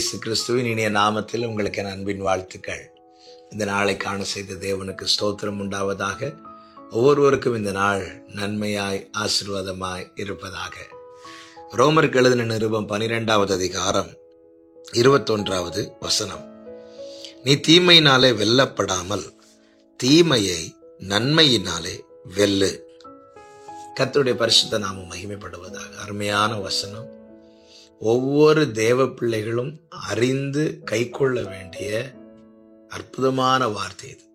இயேசு கிறிஸ்துவின் இனிய நாமத்தில் உங்களுக்கு என் அன்பின் வாழ்த்துக்கள். இந்த நாளை காண செய்த தேவனுக்கு ஸ்தோத்திரம் உண்டாவதாக. ஒவ்வொருவருக்கும் இந்த நாள் நன்மையாய் ஆசீர்வாதமாய் இருப்பதாக. ரோமருக்கு எழுதின நிருபம் 12வது அதிகாரம் 21வது வசனம். நீ தீமையினாலே வெல்லப்படாமல் தீமையை நன்மையினாலே வெல்லு. கர்த்தருடைய பரிசுத்த நாமம் மகிமைப்படுவதாக. அருமையான வசனம். ஒவ்வொரு தேவ பிள்ளைகளும் அறிந்து கைக்கொள்ள வேண்டிய அற்புதமான வார்த்தை இது.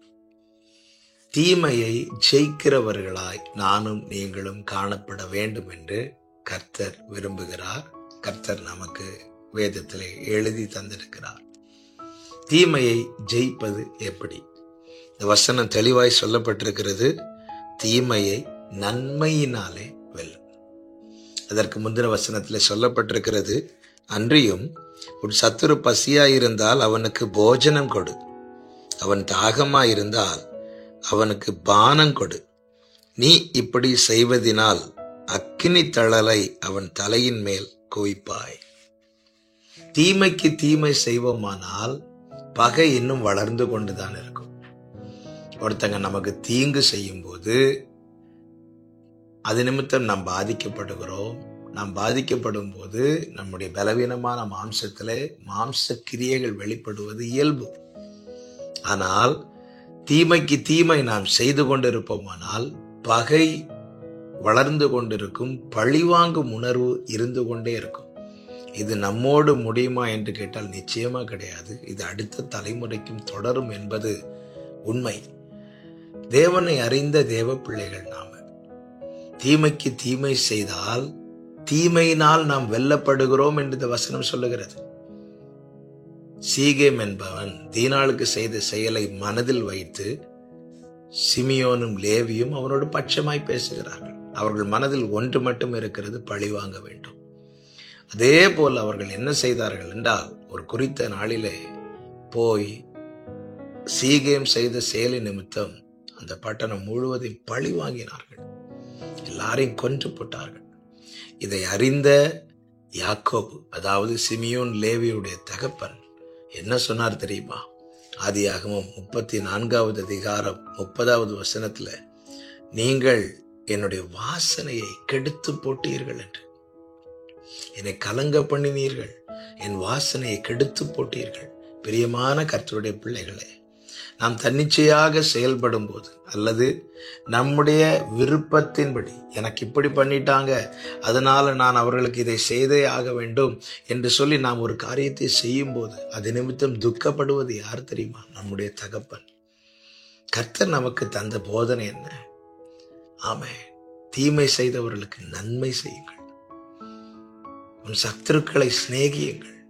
தீமையை ஜெயிக்கிறவர்களாய் நானும் நீங்களும் காணப்பட வேண்டும் என்று கர்த்தர் விரும்புகிறார். கர்த்தர் நமக்கு வேதத்திலே எழுதி தந்திருக்கிறார். தீமையை ஜெயிப்பது எப்படி? இந்த வசனம் தெளிவாய் சொல்லப்பட்டிருக்கிறது. தீமையை நன்மையினாலே வெல்லும். அதற்கு முந்தின வசனத்தில் சொல்லப்பட்டிருக்கிறது, அன்றியும் உன் சத்துரு பசியாயிருந்தால் அவனுக்கு போஜனம் கொடு, அவன் தாகமாயிருந்தால் அவனுக்கு பானம் கொடு. நீ இப்படி செய்வதினால் அக்கினி தழலை அவன் தலையின் மேல் குவிப்பாய். தீமைக்கு தீமை செய்வோமானால் பகை இன்னும் வளர்ந்து கொண்டுதான் இருக்கும். ஒருத்தங்க நமக்கு தீங்கு செய்யும் போது அது நிமித்தம் நாம் பாதிக்கப்படுகிறோம். நாம் பாதிக்கப்படும் போது நம்முடைய பலவீனமான மாம்சத்திலே மாம்ச கிரியைகள் வெளிப்படுவது இயல்பு. ஆனால் தீமைக்கு தீமை நாம் செய்து கொண்டிருப்போமானால் பகை வளர்ந்து கொண்டிருக்கும், பழிவாங்கும் உணர்வு இருந்து கொண்டே இருக்கும். இது நம்மோடு முடியுமா என்று கேட்டால் நிச்சயமா கிடையாது. இது அடுத்த தலைமுறைக்கும் தொடரும் என்பது உண்மை. தேவனை அறிந்த தேவ பிள்ளைகள் நாம தீமைக்கு தீமை செய்தால் தீமையினால் நாம் வெல்லப்படுகிறோம் என்று இந்த வசனம் சொல்லுகிறது. சீகேம் என்பவன் தீனாளுக்கு செய்த செயலை மனதில் வைத்து சிமியோனும் லேவியும் அவனோடு பட்சமாய் பேசுகிறார்கள். அவர்கள் மனதில் ஒன்று மட்டும் இருக்கிறது, பழி வாங்க வேண்டும். அதே போல் அவர்கள் என்ன செய்தார்கள் என்றால், ஒரு குறித்த நாளிலே போய் சீகேம் செய்த செயலின் நிமித்தம் அந்த பட்டணம் முழுவதையும் பழி வாங்கினார்கள். எல்லாரையும் கொன்று போட்டார்கள். இதை அறிந்த யாக்கோபு, அதாவது சிமியோன் லேவியுடைய தகப்பன், என்ன சொன்னார் தெரியுமா? ஆதியாகமம் 34வது அதிகாரம் 30வது வசனத்துல, நீங்கள் என்னுடைய வாசனையை கெடுத்து போட்டீர்கள் என்று, என்னை கலங்க பண்ணினீர்கள், என் வாசனையை கெடுத்து போட்டீர்கள். பிரியமான கர்த்தருடைய பிள்ளைகளே, நாம் தன்னிச்சையாக செயல்படும் போது அல்லது நம்முடைய விருப்பத்தின்படி, எனக்கு இப்படி பண்ணிட்டாங்க அதனால நான் அவர்களுக்கு இதை செய்தே ஆக வேண்டும் என்று சொல்லி நாம் ஒரு காரியத்தை செய்யும் போது அது நிமித்தம் துக்கப்படுவது யார் தெரியுமா? நம்முடைய தகப்பன். கர்த்தர் நமக்கு தந்த போதனை என்ன? ஆமென். தீமை செய்தவர்களுக்கு நன்மை செய்யுங்கள், உன் சத்துருக்களை சிநேகியுங்கள்,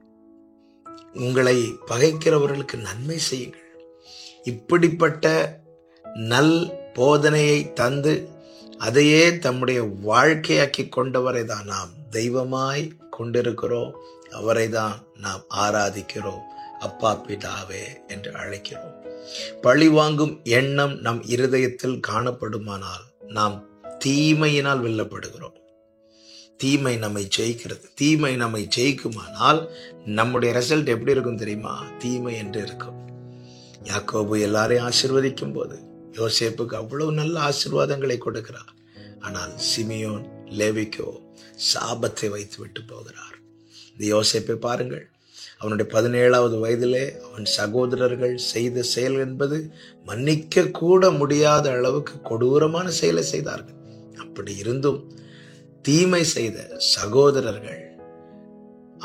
உங்களை பகைக்கிறவர்களுக்கு நன்மை செய்யுங்கள். இப்படிப்பட்ட நல் போதனையை தந்து அதையே தம்முடைய வாழ்க்கையாக்கி கொண்டவரை தான் நாம் தெய்வமாய் கொண்டிருக்கிறோம். அவரை தான் நாம் ஆராதிக்கிறோம், அப்பா பிதாவே என்று அழைக்கிறோம். பழி வாங்கும் எண்ணம் நம் இருதயத்தில் காணப்படுமானால் நாம் தீமையினால் வெல்லப்படுகிறோம். தீமை நம்மை ஜெயிக்கிறது. தீமை நம்மை ஜெயிக்குமானால் நம்முடைய ரிசல்ட் எப்படி இருக்கும் தெரியுமா? தீமை என்று இருக்கும். யாக்கோபு எல்லாரையும் ஆசீர்வதிக்கும் போது யோசேப்புக்கு அவ்வளவு நல்ல ஆசீர்வாதங்களை கொடுக்கிறார். ஆனால் சிமியோன் லேவிக்கோ சாபத்தை வைத்து விட்டு போகிறார். இந்த யோசேப்பை பாருங்கள். அவனுடைய 17வது வயதிலே அவன் சகோதரர்கள் செய்த செயல் என்பது மன்னிக்க கூட முடியாத அளவுக்கு கொடூரமான செயலை செய்தார்கள். அப்படி இருந்தும் தீமை செய்த சகோதரர்கள்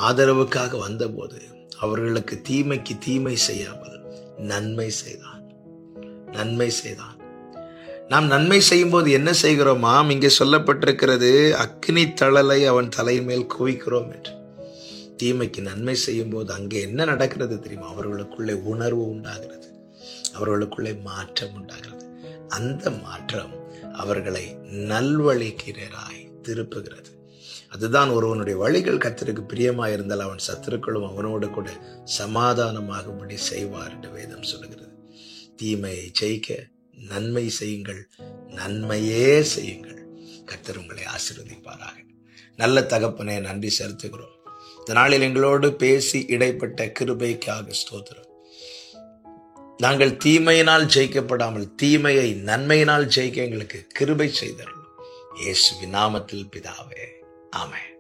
ஆதரவுக்காக வந்தபோது அவர்களுக்கு தீமைக்கு தீமை செய்யாமல் நன்மை செய்தான். நன்மை செய்தான். நாம் நன்மை செய்யும் போது என்ன செய்கிறோமாம்? இங்கே சொல்லப்பட்டிருக்கிறது, அக்கினி தழலை அவன் தலையின் மேல் குவிக்கிறோம் என்று. தீமைக்கு நன்மை செய்யும் போது அங்கே என்ன நடக்கிறது தெரியுமா? அவர்களுக்குள்ளே உணர்வு உண்டாகிறது, அவர்களுக்குள்ளே மாற்றம் உண்டாகிறது. அந்த மாற்றம் அவர்களை நல்வழிக்கிறராய் திருப்புகிறது. அதுதான் ஒருவனுடைய வழிகள் கர்த்தருக்கு பிரியமாயிருந்தால் அவன் சத்துருக்களும் அவனோடு கூட சமாதானமாகும்படி செய்வார் என்று வேதம் சொல்லுகிறது. தீமையை ஜெயிக்க நன்மை செய்யுங்கள், நன்மையே செய்யுங்கள். கர்த்தர் உங்களை ஆசீர்வதிப்பாராக. நல்ல தகப்பனே, நன்றி செலுத்துகிறோம். இந்த நாளில் எங்களோடு பேசி இடைப்பட்ட கிருபைக்காக ஸ்தோத்திரம். நாங்கள் தீமையினால் ஜெயிக்கப்படாமல் தீமையை நன்மையினால் ஜெயிக்க எங்களுக்கு கிருபை செய்தருளும். இயேசுவின் நாமத்தில் பிதாவே, ஆமென்.